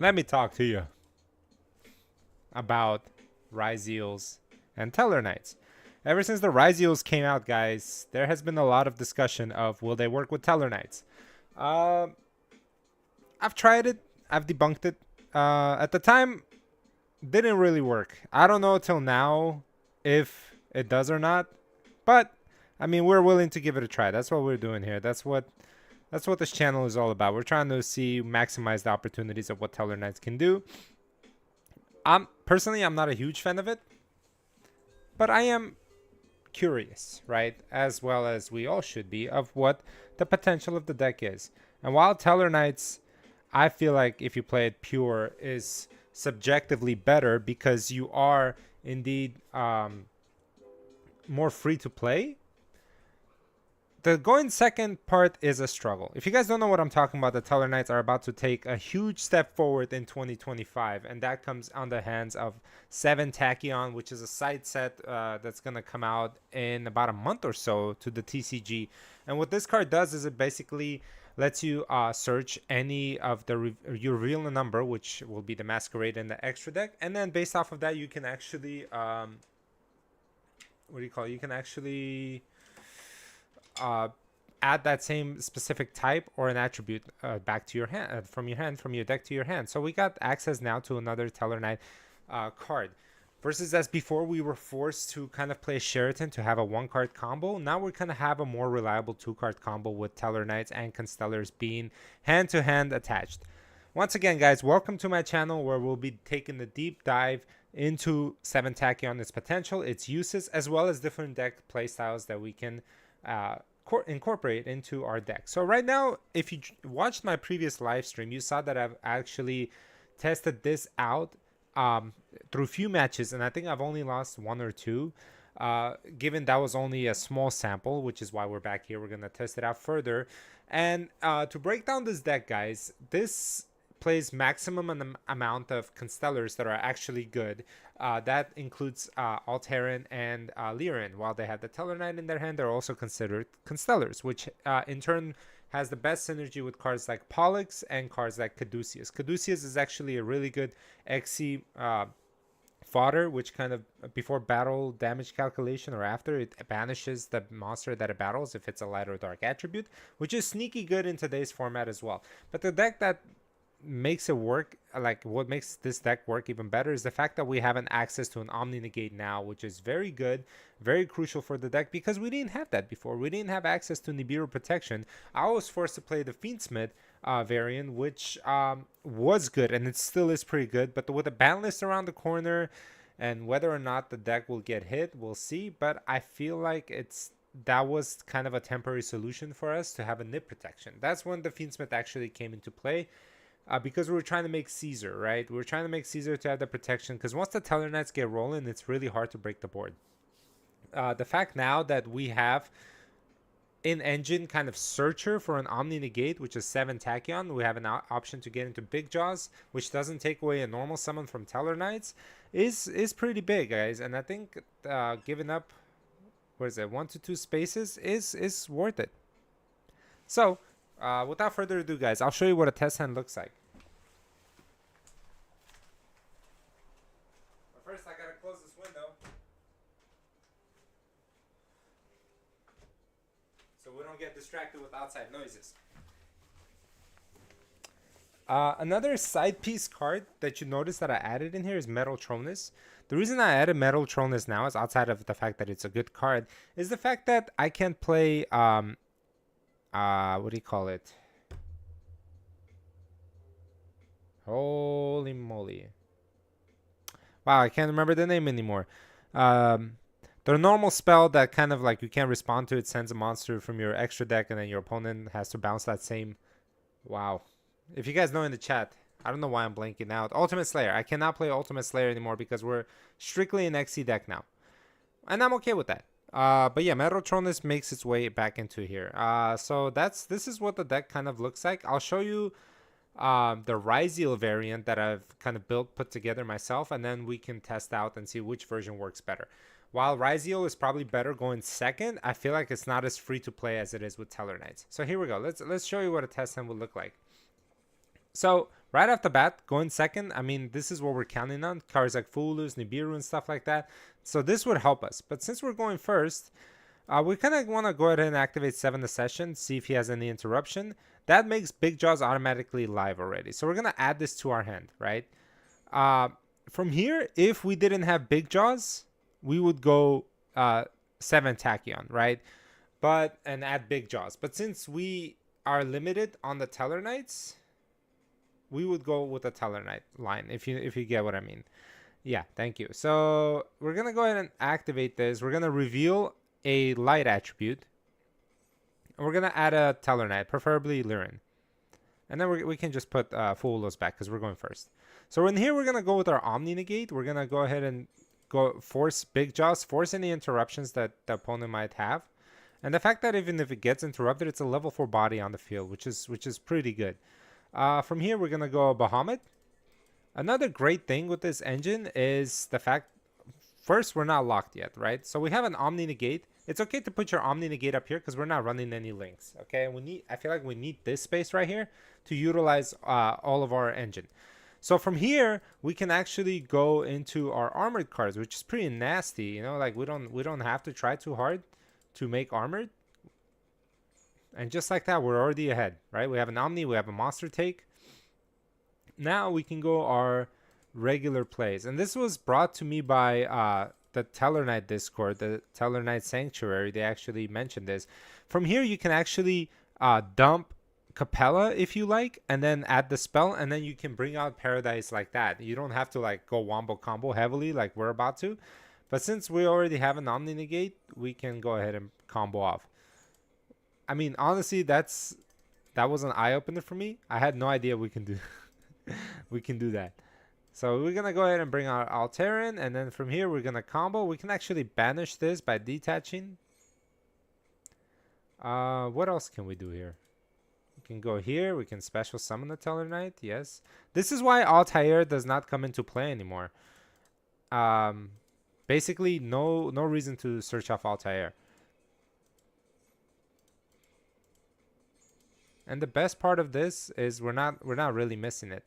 let me talk to you about Ryzeals and Tellarknights. Ever since the Ryzeals came out, guys, there has been a lot of discussion of will they work with Tellarknights. Uh, I've tried it. I've debunked it. At the time, didn't really work. I don't know till now if it does or not, but I mean we're willing to give it a try. That's what we're doing here. That's what this channel is all about. We're trying to see maximize the opportunities of what Tellarknights can do. I'm not a huge fan of it, but I am curious, right? As well as we all should be, of what the potential of the deck is. And while Tellarknights, I feel like if you play it pure, is subjectively better because you are indeed more free to play. The going second part is a struggle. If you guys don't know what I'm talking about, the Tellarknights are about to take a huge step forward in 2025, and that comes on the hands of 7 Tachyon, which is a side set that's going to come out in about a month or so to the TCG. And what this card does is it basically lets you search any of the you reveal a number, which will be the Masquerade and the extra deck, and then based off of that you can actually you can actually add that same specific type or an attribute back to your hand, from your deck to your hand. So we got access now to another Tellarknight card. Versus as before, we were forced to kind of play Sheraton to have a 1-card combo. Now we're going to have a more reliable 2-card combo with Tellarknights and Constellars being hand-to-hand attached. Once again, guys, welcome to my channel where we'll be taking a deep dive into 7 Tachyon, its potential, its uses, as well as different deck playstyles that we can incorporate into our deck. So right now, if you watched my previous live stream, you saw that I've actually tested this out through few matches, and I think I've only lost 1 or 2, given that was only a small sample, which is why we're back here. We're going to test it out further. And to break down this deck, guys, this plays maximum amount of Constellars that are actually good. That includes Alteran and Lyran. While they have the Tellarknight in their hand, they're also considered Constellars, which in turn has the best synergy with cards like Pollux and cards like Caduceus. Caduceus is actually a really good XC fodder, which kind of before battle damage calculation or after, it banishes the monster that it battles if it's a light or dark attribute, which is sneaky good in today's format as well. But the deck that makes it work, like what makes this deck work even better, is the fact that we have an access to an Omni Negate now, which is very good, very crucial for the deck, because we didn't have that before. We didn't have access to Nibiru protection. I was forced to play the Fiendsmith variant, which was good, and it still is pretty good, but with a ban list around the corner and whether or not the deck will get hit, we'll see. But I feel like that was kind of a temporary solution for us to have a nip protection. That's when the Fiendsmith actually came into play. Because we were trying to make Caesar, right? We were trying to make Caesar to have the protection, because once the Tellarknights get rolling, it's really hard to break the board. The fact now that we have in-engine kind of searcher for an Omni Negate, which is 7 Tachyon, we have an option to get into Big Jaws, which doesn't take away a normal summon from Tellarknights, is pretty big, guys. And I think giving up, 1 to 2 spaces is worth it. So without further ado, guys, I'll show you what a test hand looks like. But first, I gotta close this window so we don't get distracted with outside noises. Another side piece card that you notice that I added in here is Metal Tronus. The reason I added Metal Tronus now, is outside of the fact that it's a good card, is the fact that I can play what do you call it? Holy moly. Wow, I can't remember the name anymore. The normal spell that kind of like you can't respond to, it sends a monster from your extra deck and then your opponent has to bounce that same. Wow. If you guys know in the chat, I don't know why I'm blanking out. Ultimate Slayer. I cannot play Ultimate Slayer anymore because we're strictly an XC deck now. And I'm okay with that. But yeah, Metatronus makes its way back into here. So this is what the deck kind of looks like. I'll show you the Ryzeal variant that I've kind of put together myself, and then we can test out and see which version works better. While Ryzeal is probably better going second, I feel like it's not as free to play as it is with Tellarknights. So here we go. Let's show you what a test hand would look like. So right off the bat, going second, I mean, this is what we're counting on. Cards like Fulus, Nibiru, and stuff like that. So this would help us. But since we're going first, we kind of want to go ahead and activate 7 the session, see if he has any interruption. That makes Big Jaws automatically live already. So we're going to add this to our hand, right? From here, if we didn't have Big Jaws, we would go 7 Tachyon, right? And add Big Jaws. But since we are limited on the Tellarknights, we would go with the Tellarknight line, if you get what I mean. Yeah, thank you. So we're going to go ahead and activate this. We're going to reveal a light attribute. And we're going to add a Tellarknight, preferably Lirin. And then we can just put Fulos back because we're going first. So in here, we're going to go with our Omni Negate. We're going to go ahead and go force Big Jaws, force any interruptions that the opponent might have. And the fact that even if it gets interrupted, it's a level 4 body on the field, which is pretty good. From here, we're going to go Bahamut. Another great thing with this engine is the fact, first, we're not locked yet, right? So we have an Omni Negate. It's okay to put your Omni Negate up here because we're not running any links, okay? I feel like we need this space right here to utilize all of our engine. So from here, we can actually go into our armored cards, which is pretty nasty, you know? Like we don't have to try too hard to make armored. And just like that, we're already ahead, right? We have an Omni, we have a Monster Take. Now we can go our regular plays. And this was brought to me by the Tellarknight Discord, the Tellarknight Sanctuary. They actually mentioned this. From here, you can actually dump Capella if you like, and then add the spell, and then you can bring out Paradise like that. You don't have to like go wombo combo heavily like we're about to. But since we already have an Omni Negate, we can go ahead and combo off. I mean, honestly, that was an eye opener for me. I had no idea we can do we can do that. So we're gonna go ahead and bring our Alteran, and then from here we're gonna combo. We can actually banish this by detaching. What else can we do here? We can go here. We can special summon the Tellarknight. Yes. This is why Altair does not come into play anymore. Basically, no reason to search off Altair. And the best part of this is we're not really missing it.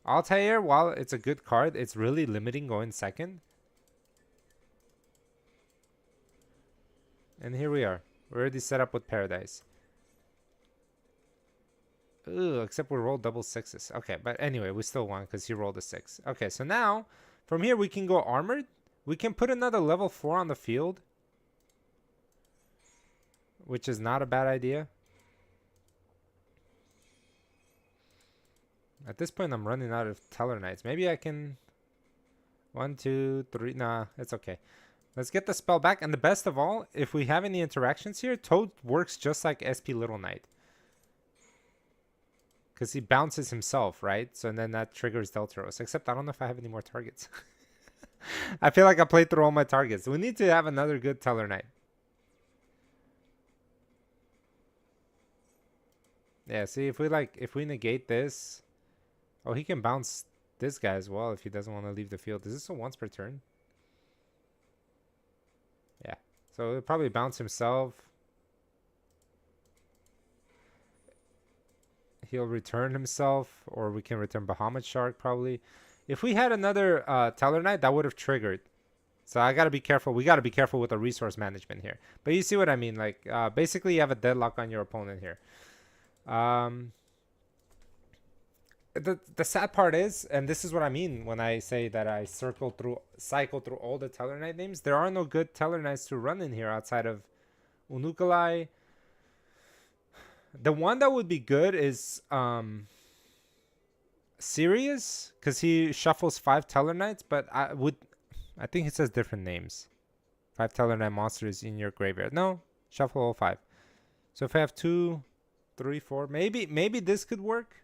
Altair, while it's a good card, it's really limiting going second. And here we are. We're already set up with Paradise. Ooh, except we rolled double sixes. Okay, but anyway, we still won because he rolled a 6. Okay, so now, from here we can go armored. We can put another level 4 on the field, which is not a bad idea. At this point, I'm running out of Tellarknights. Maybe I can... 1, 2, 3... Nah, it's okay. Let's get the spell back. And the best of all, if we have any interactions here, Toad works just like SP Little Knight. Because he bounces himself, right? So then that triggers Deltaros. Except I don't know if I have any more targets. I feel like I played through all my targets. We need to have another good Tellarknight. Yeah, see, if we negate this... Oh, he can bounce this guy as well if he doesn't want to leave the field. Is this a once per turn? Yeah. So he'll probably bounce himself. He'll return himself, or we can return Bahamut Shark probably. If we had another Tellarknight, that would have triggered. So I got to be careful. We got to be careful with the resource management here. But you see what I mean? Like, basically you have a deadlock on your opponent here. The sad part is, and this is what I mean when I say that I cycle through all the Tellarknight names, there are no good Tellarknights to run in here outside of Unukalai. The one that would be good is Sirius, because he shuffles 5 Tellarknights, but I think it says different names. 5 Tellarknight monsters in your graveyard. No, shuffle all 5. So if I have 2, 3, 4, maybe this could work.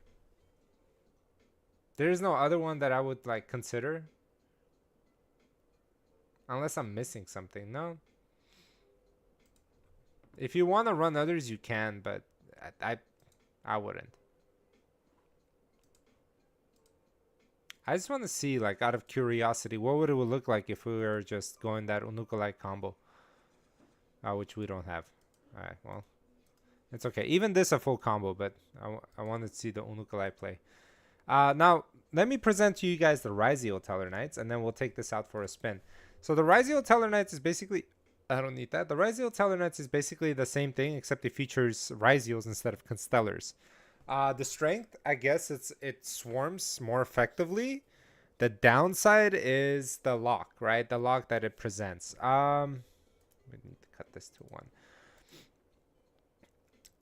There's no other one that I would like consider. Unless I'm missing something. No. If you want to run others, you can, but I wouldn't. I just want to see, like, out of curiosity, what would it look like if we were just going that Unukalai combo, which we don't have. All right, well, It's okay. Even this a full combo, but I wanted to see the Unukalai play. Now, let me present to you guys the Ryzeal Tellarknights, and then we'll take this out for a spin. So the Ryzeal Tellarknights is basically... I don't need that. The Ryzeal Tellarknights is basically the same thing, except it features Ryzeals instead of Constellars. The strength, I guess, it swarms more effectively. The downside is the lock, right? The lock that it presents. We need to cut this to 1.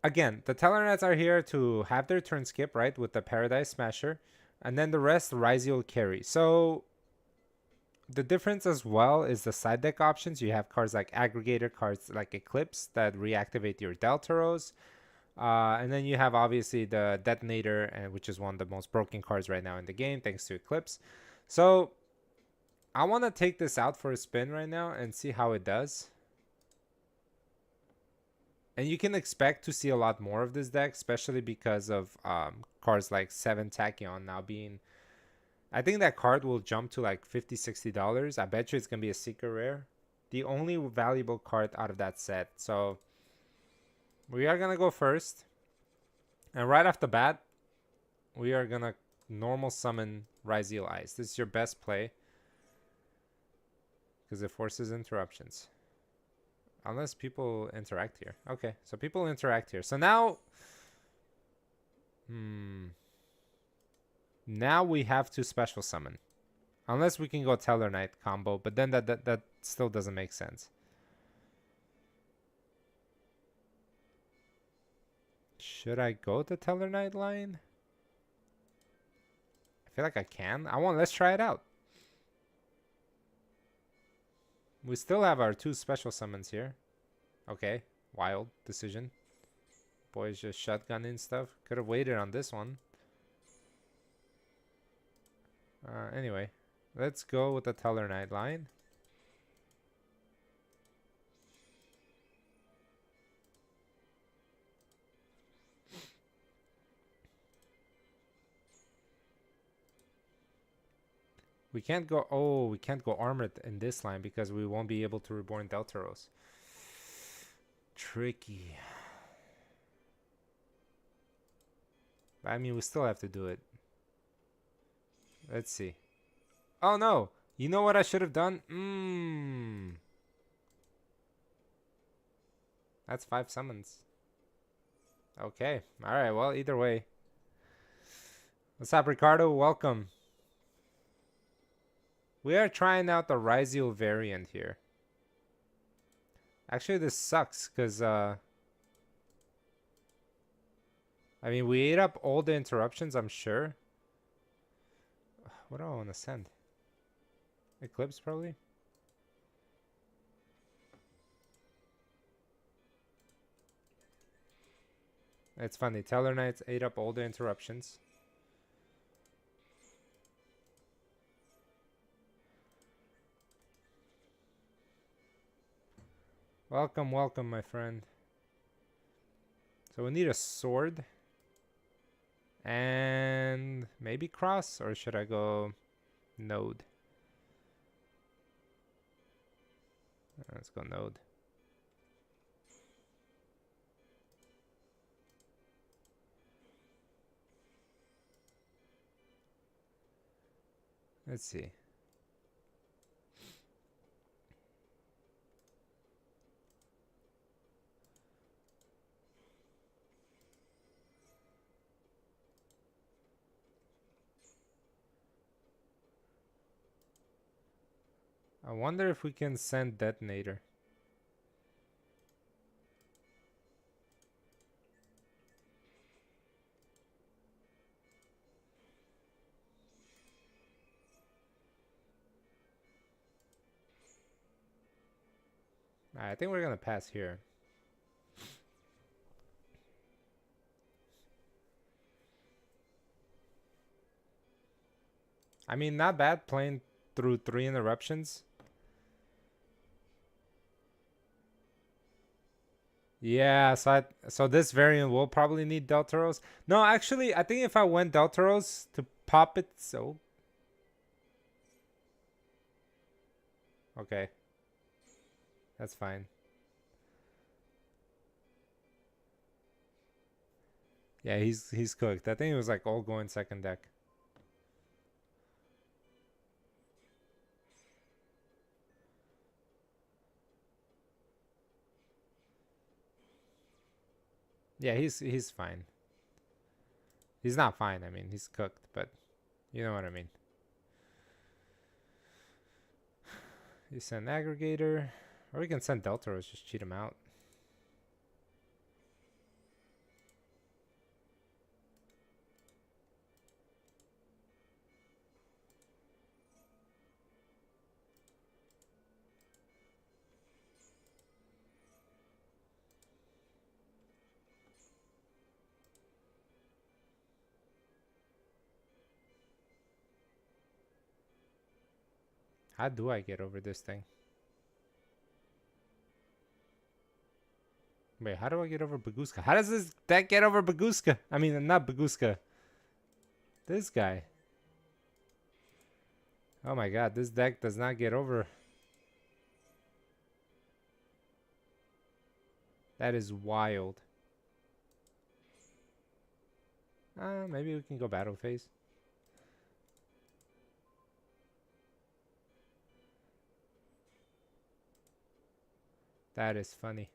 Again, the Tellarknights are here to have their turn skip, right, with the Paradise Smasher, and then the rest Ryzeal carry. So the difference as well is the side deck options. You have cards like Aggregator, cards like Eclipse that reactivate your Deltaros. And then you have obviously the Detonator, which is one of the most broken cards right now in the game, thanks to Eclipse. So I want to take this out for a spin right now and see how it does. And you can expect to see a lot more of this deck, especially because of cards like 7 Tachyon now being... I think that card will jump to like $50, $60. I bet you it's going to be a secret rare. The only valuable card out of that set. So we are going to go first. And right off the bat, we are going to normal summon Ryzeal Ice. This is your best play, because it forces interruptions. Unless people interact here. Okay, so people interact here. So now... Now we have to special summon. Unless we can go Tellarknight combo, but then that still doesn't make sense. Should I go the Tellarknight line? I feel like I can. Let's try it out. We still have our 2 special summons here. Okay, wild decision. Boys just shotgunning stuff. Could have waited on this one. Anyway, let's go with the Tellarknight line. We can't go... Oh, we can't go armored in this line because we won't be able to reborn Deltaros. Tricky. I mean, we still have to do it. Let's see. Oh, no. You know what I should have done? That's 5 summons. Okay. Alright, well, either way. What's up, Ricardo? Welcome. We are trying out the Ryzeal variant here. Actually, this sucks, because, I mean, we ate up all the interruptions, I'm sure. What do I want to send? Eclipse, probably? It's funny. Tellarknights ate up all the interruptions. Welcome, welcome, my friend. So we need a sword. And maybe cross, or should I go node? Let's go node. Let's see. I wonder if we can send Detonator. I think we're gonna pass here. I mean, not bad playing through 3 interruptions. Yeah, so this variant will probably need Deltaros. No, actually, I think if I went Deltaros to pop it, so... Okay. That's fine. Yeah, he's cooked. I think it was like all going second deck. Yeah, he's fine. He's not fine. I mean, he's cooked, but you know what I mean. You send aggregator, or we can send Deltaros, just cheat him out. How do I get over this thing? Wait, how do I get over Baguska? How does this deck get over Baguska? I mean, not Baguska. This guy. Oh my god, this deck does not get over. That is wild. Maybe we can go battle phase. That is funny.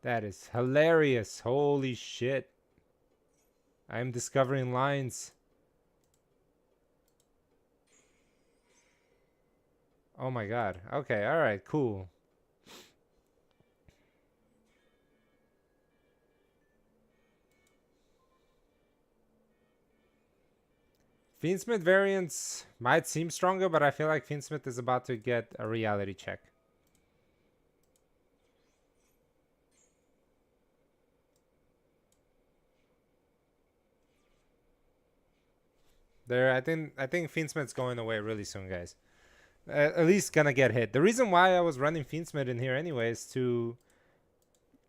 That is hilarious. Holy shit. I am discovering lines. Oh my god. Okay, alright, cool. Fiendsmith variants might seem stronger, but I feel like Fiendsmith is about to get a reality check. I think Fiendsmith's going away really soon, guys. At least gonna get hit. The reason why I was running Fiendsmith in here anyway is to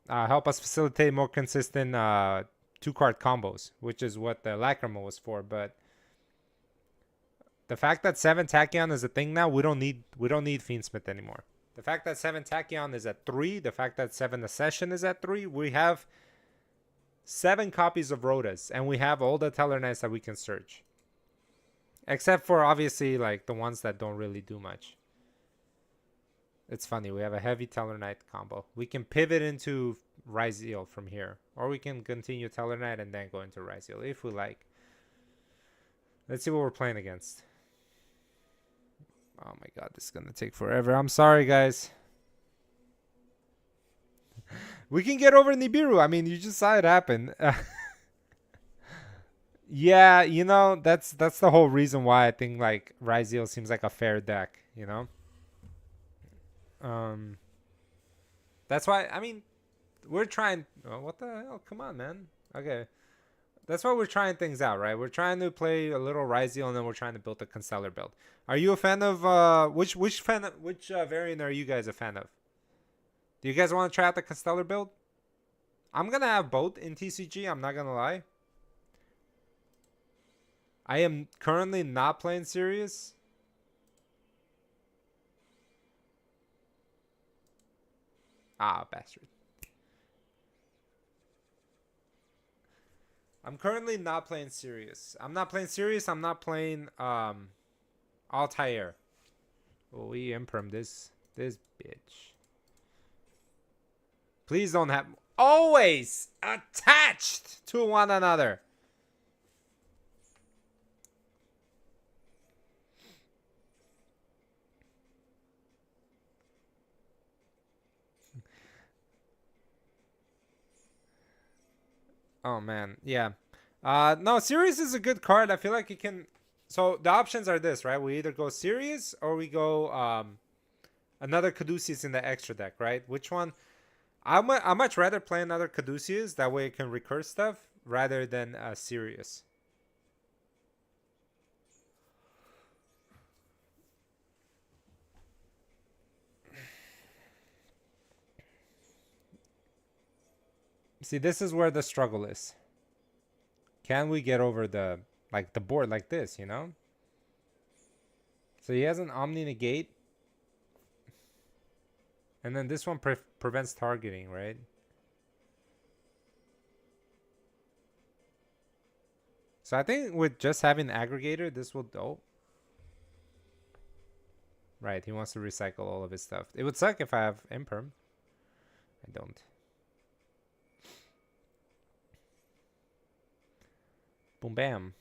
help us facilitate more consistent 2-card combos, which is what the Lacrimal was for. But the fact that 7 Tachyon is a thing now, we don't need Fiendsmith anymore. The fact that 7 Tachyon is at 3, the fact that 7 Accession is at 3, we have 7 copies of Rhodas, and we have all the Tellarknights that we can search. Except for, obviously, like, the ones that don't really do much. It's funny, we have a heavy Tellarknight combo. We can pivot into Ryzeal from here. Or we can continue Tellarknight and then go into Ryzeal, if we like. Let's see what we're playing against. Oh my god, this is gonna take forever. I'm sorry, guys. We can get over Nibiru. I mean, you just saw it happen. Yeah, you know, that's the whole reason why I think like Ryzeal seems like a fair deck, you know? Um that's why I mean we're trying oh, what the hell? Come on, man. Okay. That's why we're trying things out, right? We're trying to play a little Ryzeal and then we're trying to build a Constellar build. Are you a fan of which variant are you guys a fan of? Do you guys want to try out the Constellar build? I'm gonna have both in TCG, I'm not gonna lie. I am currently not playing Sirius. Ah, bastard. I'm currently not playing Sirius. I'm not playing Sirius. I'm not playing Altair. Oh, we imprim this bitch. Please don't have always attached to one another. Oh man, yeah. No, Sirius is a good card. I feel like it can. So the options are this, right? We either go Sirius or we go another Caduceus in the extra deck, right? Which one? I much rather play another Caduceus. That way it can recur stuff rather than Sirius. See, this is where the struggle is. Can we get over the board like this, you know? So he has an Omni Negate. And then this one prevents targeting, right? So I think with just having aggregator, this will... Oh, right. He wants to recycle all of his stuff. It would suck if I have imperm. I don't. Boom, bam.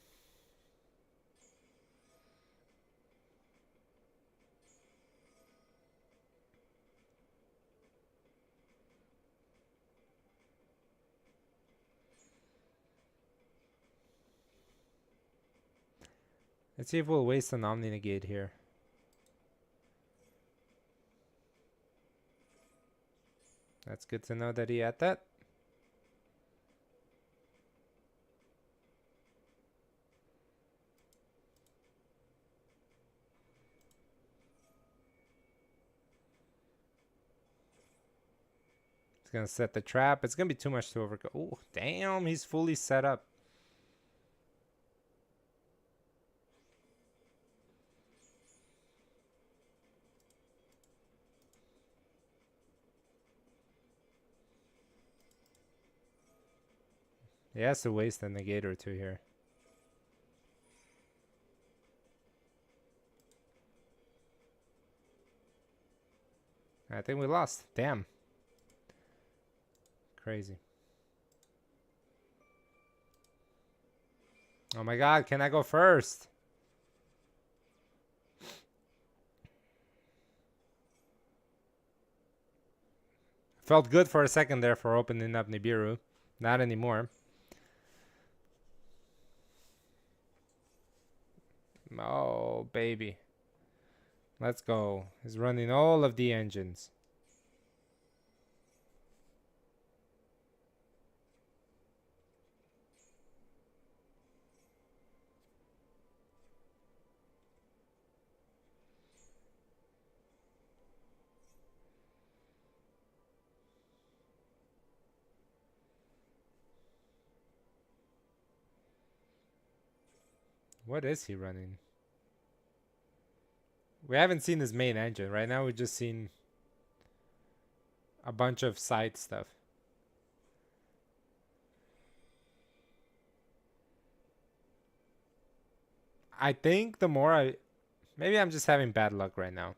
Let's see if we'll waste an Omni Negate here. That's good to know that he had that. It's going to set the trap. It's going to be too much to overcome. Oh, damn. He's fully set up. He has to waste a negate or two here. I think we lost. Damn. Crazy. Oh my god, can I go first? Felt good for a second there for opening up Nibiru. Not anymore. Oh, baby. Let's go. He's running all of the engines. What is he running? We haven't seen his main engine. Right now we've just seen a bunch of side stuff. I think the more I... Maybe I'm just having bad luck right now.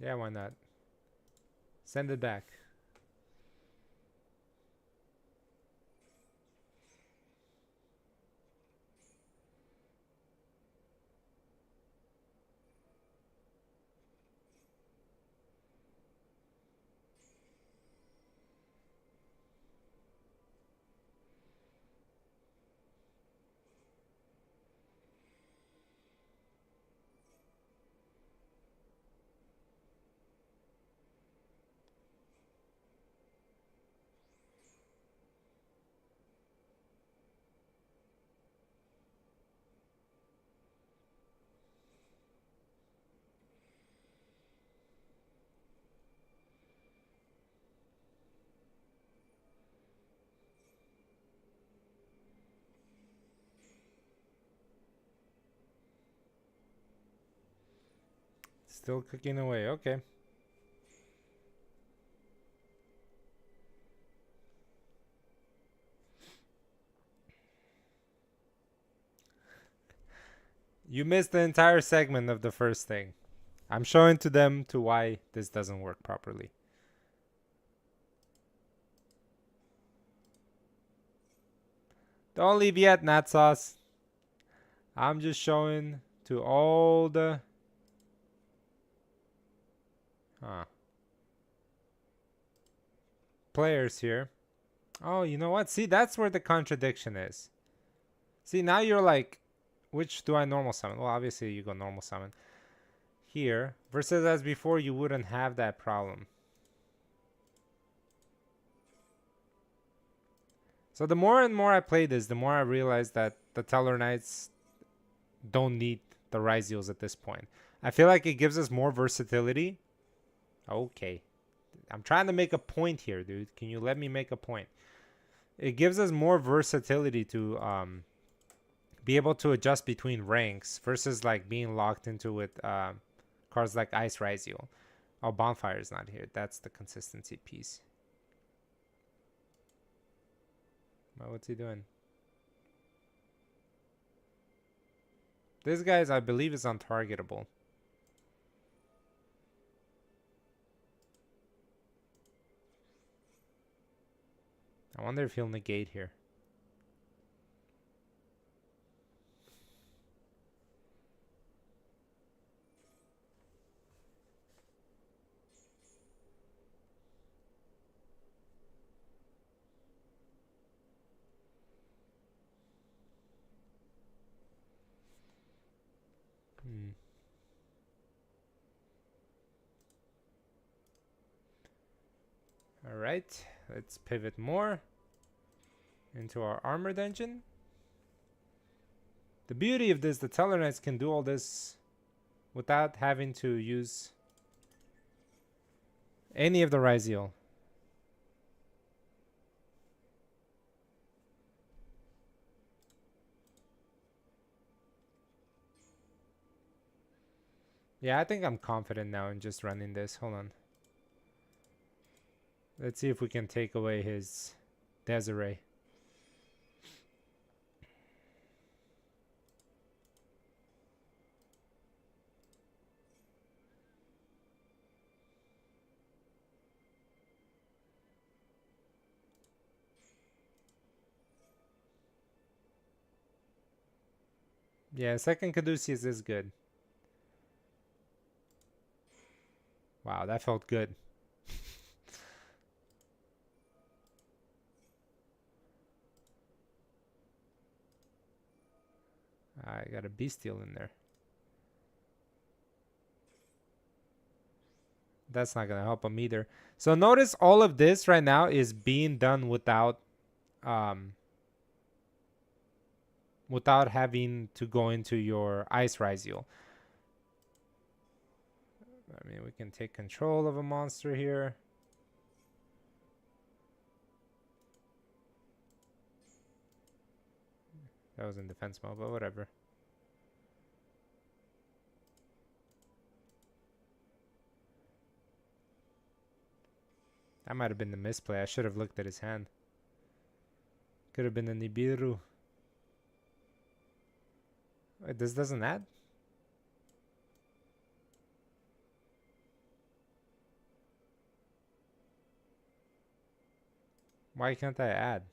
Yeah, why not? Send it back. Still cooking away. Okay. You missed the entire segment of the first thing. I'm showing to them to why this doesn't work properly. Don't leave yet, Nat Sauce. I'm just showing to all the... players here. Oh, you know what? See, that's where the contradiction is. See, now you're like, which do I normal summon? Well, obviously you go normal summon here. Versus as before, you wouldn't have that problem. So the more and more I play this, the more I realize that the Tellarknights don't need the Ryzeals at this point. I feel like it gives us more versatility. Okay. I'm trying to make a point here, dude. Can you let me make a point? It gives us more versatility to be able to adjust between ranks versus like being locked into with cards like Ice Ryzeal. Oh, Bonfire is not here. That's the consistency piece. What's he doing? This guy's, I believe, is untargetable. I wonder if he'll negate here. All right, let's pivot more into our armored engine. The beauty of this, the Tellarknights can do all this without having to use any of the Ryzeal. Yeah, I think I'm confident now in just running this. Hold on. Let's see if we can take away his Desiree. Yeah, second Caduceus is good. Wow, that felt good. I got a Bestial in there. That's not going to help him either. So notice all of this right now is being done without having to go into your Ice Ryzeal. I mean, we can take control of a monster here. That was in defense mode, but whatever. That might have been the misplay. I should have looked at his hand. Could have been a Nibiru. Wait, this doesn't add? Why can't I add?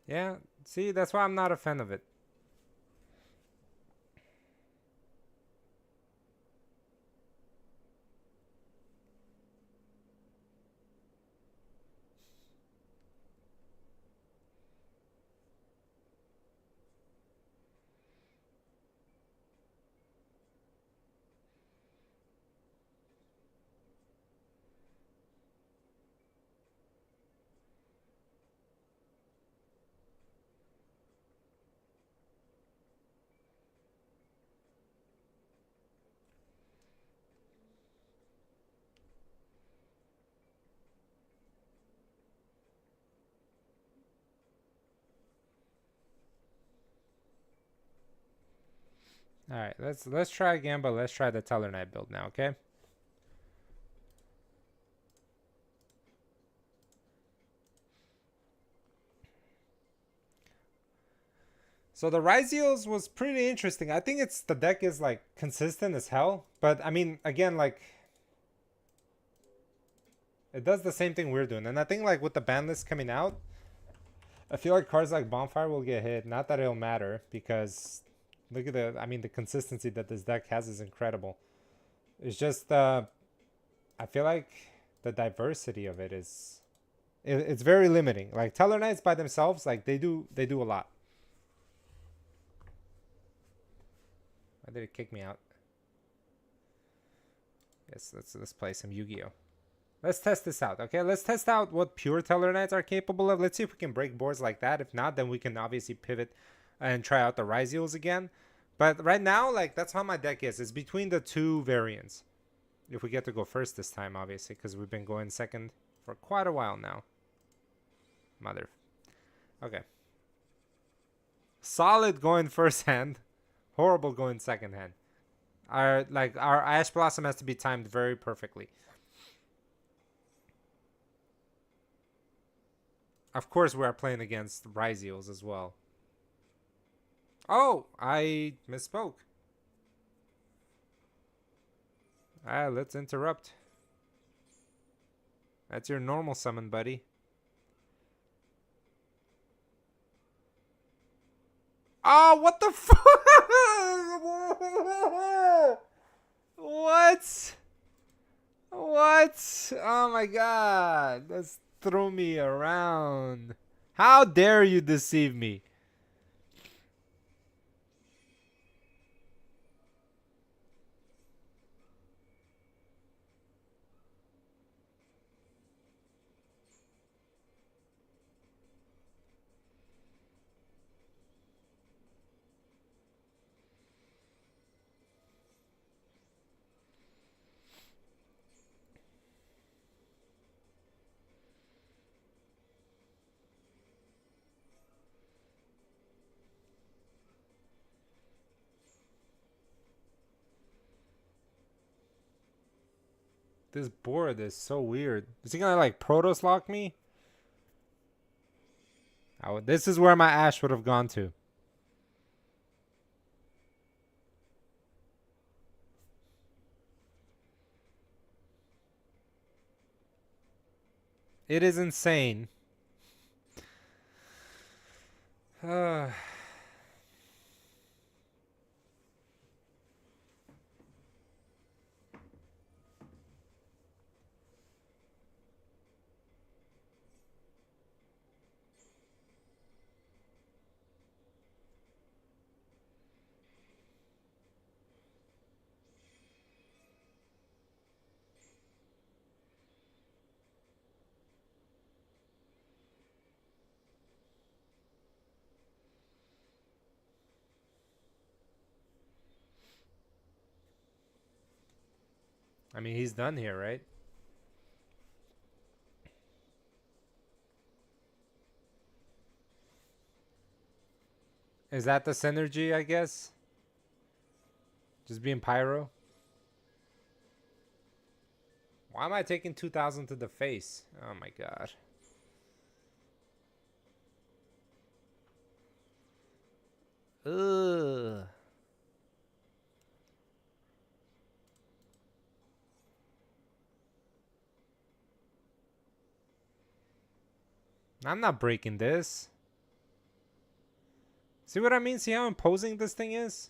Yeah, see, that's why I'm not a fan of it. All right, let's try again, but let's try the Tellarknight build now, okay? So the Ryzeals was pretty interesting. I think the deck is like consistent as hell, but I mean, again, like it does the same thing we're doing, and I think like with the ban list coming out, I feel like cards like Bonfire will get hit. Not that it'll matter because look at the consistency that this deck has is incredible. It's just I feel like the diversity of it is it's very limiting. Like Tellarknights by themselves, like they do a lot. Why did it kick me out? Yes, let's play some Yu-Gi-Oh. Let's test this out, okay? Let's test out what pure Tellarknights are capable of. Let's see if we can break boards like that. If not, then we can obviously pivot and try out the Ryzeals again. But right now, like, that's how my deck is. It's between the two variants. If we get to go first this time, obviously, because we've been going second for quite a while now. Mother. Okay. Solid going first hand. Horrible going second hand. Our Ash Blossom has to be timed very perfectly. Of course, we are playing against Ryzeals as well. Oh, I misspoke. Let's interrupt. That's your normal summon, buddy. Oh, what the fuck? What? What? Oh my god. That's threw me around. How dare you deceive me? This board is so weird. Is he gonna like Protoss lock me? This is where my Ash would have gone to. It is insane. I mean, he's done here, right? Is that the synergy, I guess? Just being pyro? Why am I taking 2,000 to the face? Oh my god. Ugh. I'm not breaking this. See what I mean? See how imposing this thing is?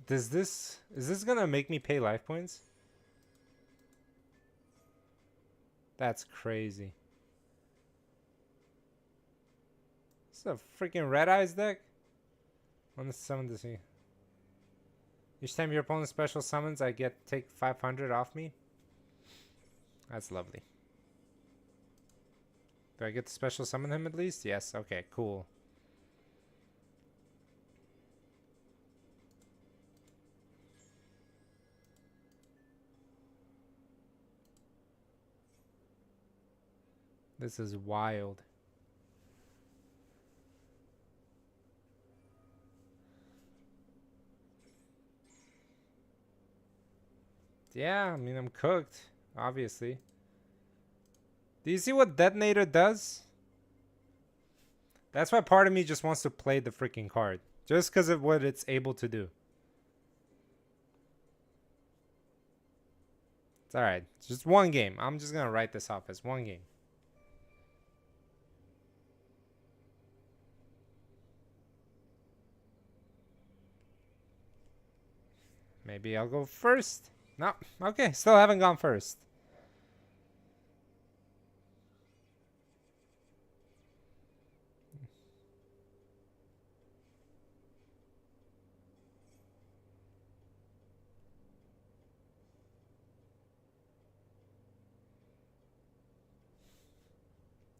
Is this gonna make me pay life points? That's crazy. This is a freaking Red Eyes deck? On the summon this thing. Each time your opponent special summons, I take 500 off me. That's lovely. Do I get to special summon him at least? Yes. Okay, cool. This is wild. Yeah, I mean, I'm cooked, obviously. Do you see what Detonator does? That's why part of me just wants to play the freaking card. Just because of what it's able to do. It's alright. It's just one game. I'm just going to write this off as one game. Maybe I'll go first. No. Okay, still haven't gone first.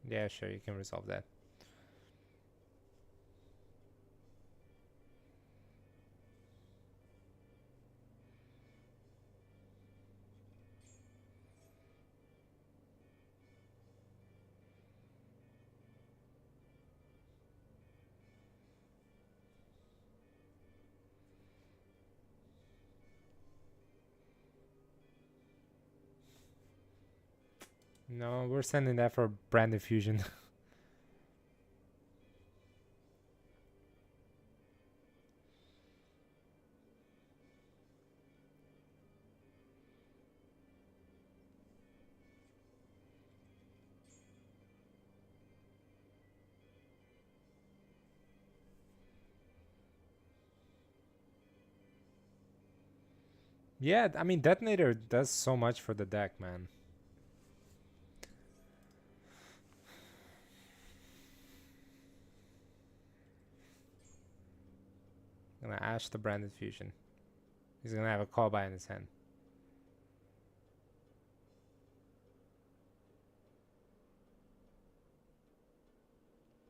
Yeah, sure, you can resolve that. No, we're sending that for brand diffusion. Yeah, I mean, Detonator does so much for the deck, man. I'm gonna Ash the branded fusion. He's gonna have a call by in his hand.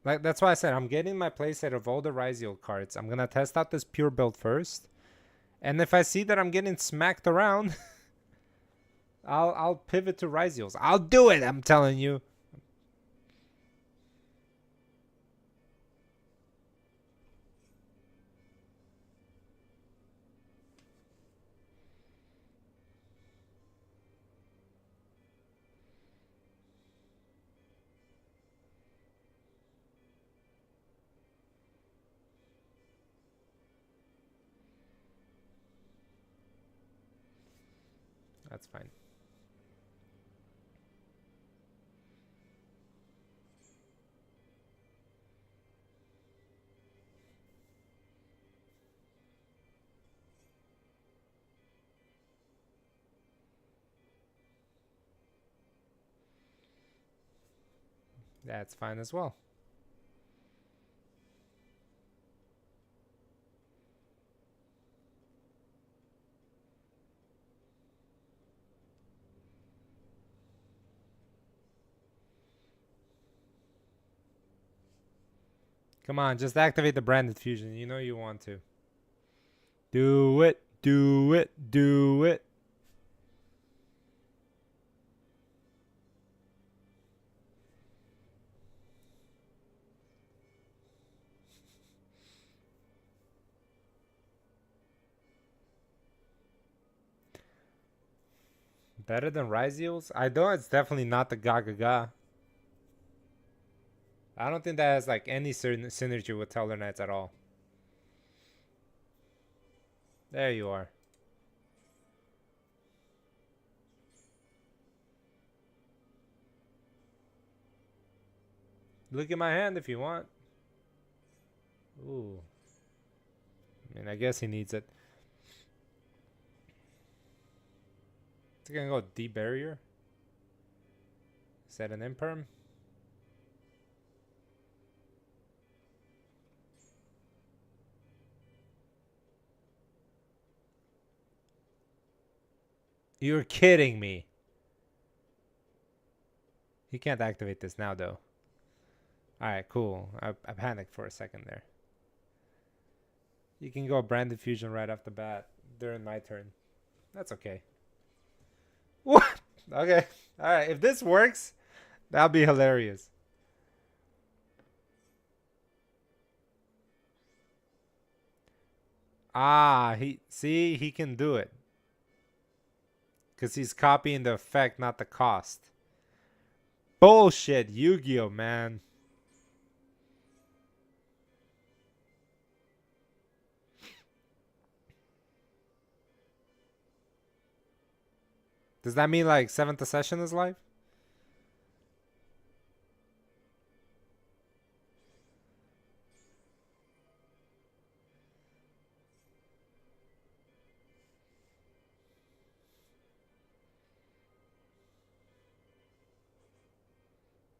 Like that's why I said I'm getting my playset of all the Ryzeal cards. I'm gonna test out this pure build first, and if I see that I'm getting smacked around, I'll pivot to Ryzeals. I'll do it. I'm telling you. That's fine. That's fine as well. Come on, just activate the branded fusion. You know you want to. Do it. Do it. Do it. Better than Ryzeals? I know it's definitely not the Gaga. I don't think that has like any certain synergy with Tellarknights at all. There you are. Look at my hand if you want. Ooh. I mean, I guess he needs it. It's gonna go deep barrier. Set an imperm. You're kidding me. He can't activate this now though. Alright, cool. I panicked for a second there. You can go branded fusion right off the bat during my turn. That's okay. What? Okay. Alright, if this works, that'll be hilarious. Ah, he can do it. Because he's copying the effect, not the cost. Bullshit, Yu-Gi-Oh, man. Does that mean like 7th session is live?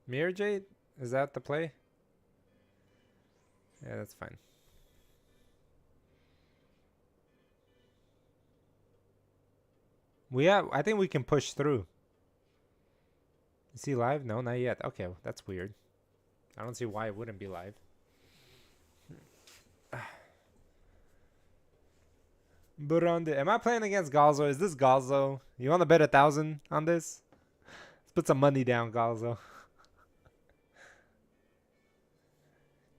Mirror Jade? Is that the play? Yeah, that's fine. I think we can push through. Is he live? No, not yet. Okay, well, that's weird. I don't see why it wouldn't be live. Burundi. Am I playing against Galzo? Is this Galzo? You want to bet 1,000 on this? Let's put some money down, Galzo.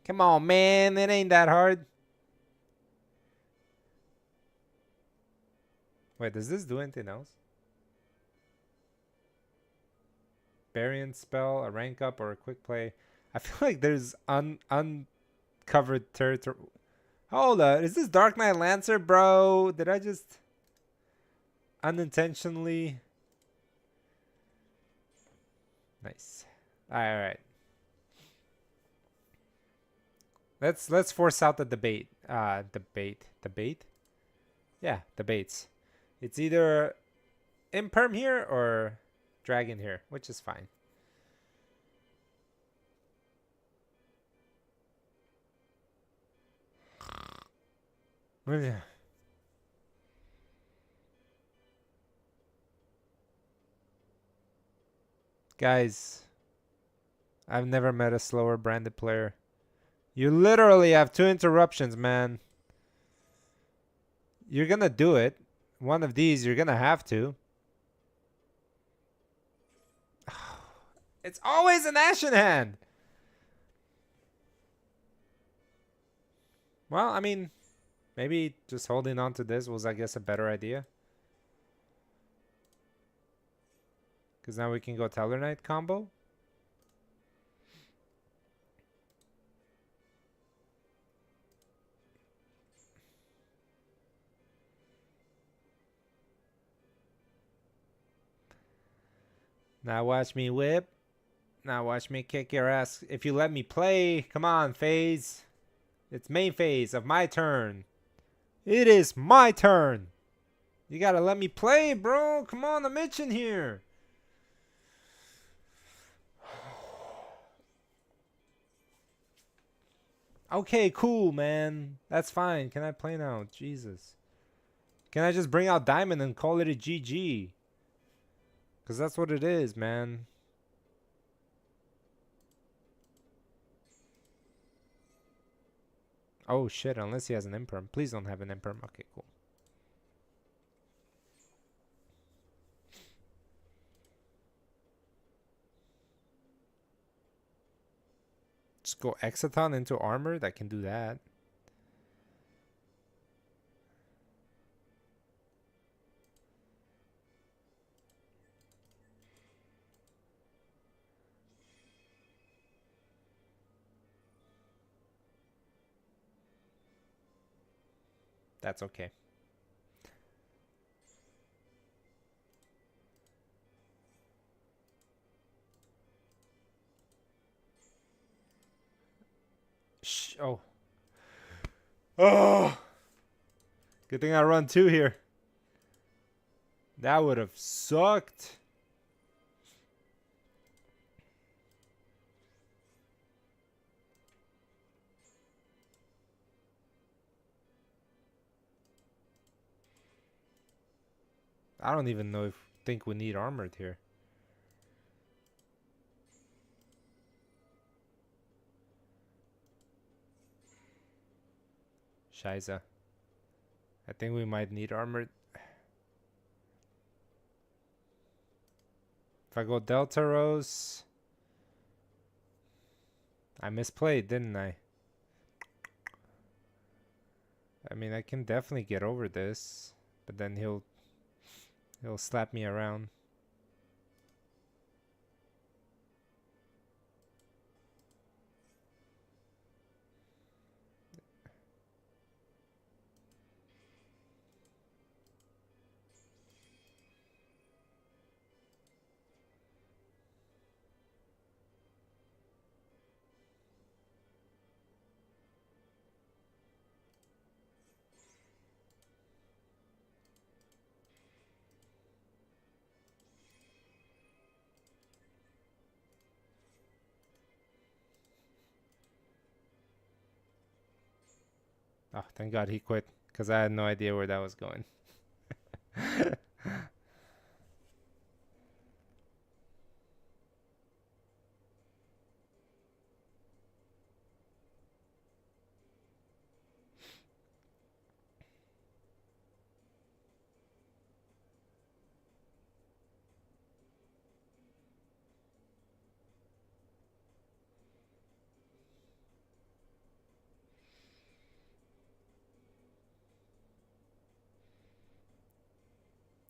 Come on, man. It ain't that hard. Wait, does this do anything else? Variant spell, a rank up, or a quick play. I feel like there's uncovered territory. Hold on. Is this Dark Knight Lancer, bro? Did I just unintentionally? Nice. All right. Let's force out the debate. Debate. Yeah, debates. It's either Imperm here or Dragon here, which is fine. Guys, I've never met a slower branded player. You literally have 2 interruptions, man. You're gonna do it. One of these, you're gonna have to. It's always an action hand. Well, I mean, maybe just holding on to this was, I guess, a better idea. Because now we can go Tellarknight combo. Now watch me whip. Now watch me kick your ass. If you let me play. Come on, phase. It's main phase of my turn. It is my turn. You gotta let me play, bro. Come on, I'm itching here. Okay, cool, man. That's fine. Can I play now? Jesus. Can I just bring out Diamond and call it a GG? Because that's what it is, man. Oh, shit. Unless he has an Imperm. Please don't have an Imperm. Okay, cool. Just go Exaton into armor. That can do that. That's okay. Oh. Oh. Good thing I run 2 here. That would have sucked. I don't even think we need armored here. Shiza. I think we might need armored. If I go Delta Rose. I misplayed, didn't I? I mean, I can definitely get over this. But then he'll slap me around. Oh, thank God he quit, because I had no idea where that was going.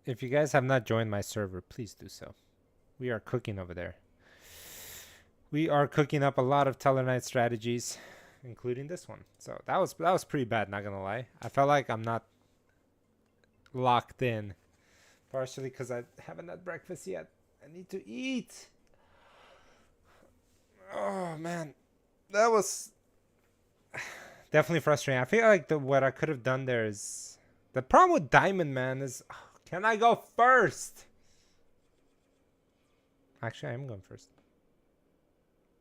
If you guys have not joined my server, please do so. We are cooking over there. We are cooking up a lot of Tellarknight strategies, including this one. So that was pretty bad, not gonna lie. I felt like I'm not locked in. Partially because I haven't had breakfast yet. I need to eat. Oh man. That was definitely frustrating. I feel like what I could have done there is the problem with Diamond Man is can I go first? Actually, I am going first.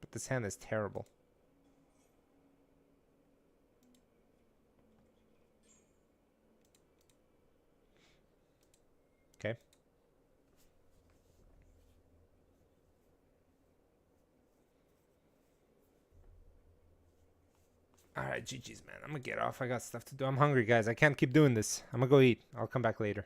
But this hand is terrible. Okay. Alright, GG's, man. I'm gonna get off. I got stuff to do. I'm hungry, guys. I can't keep doing this. I'm gonna go eat. I'll come back later.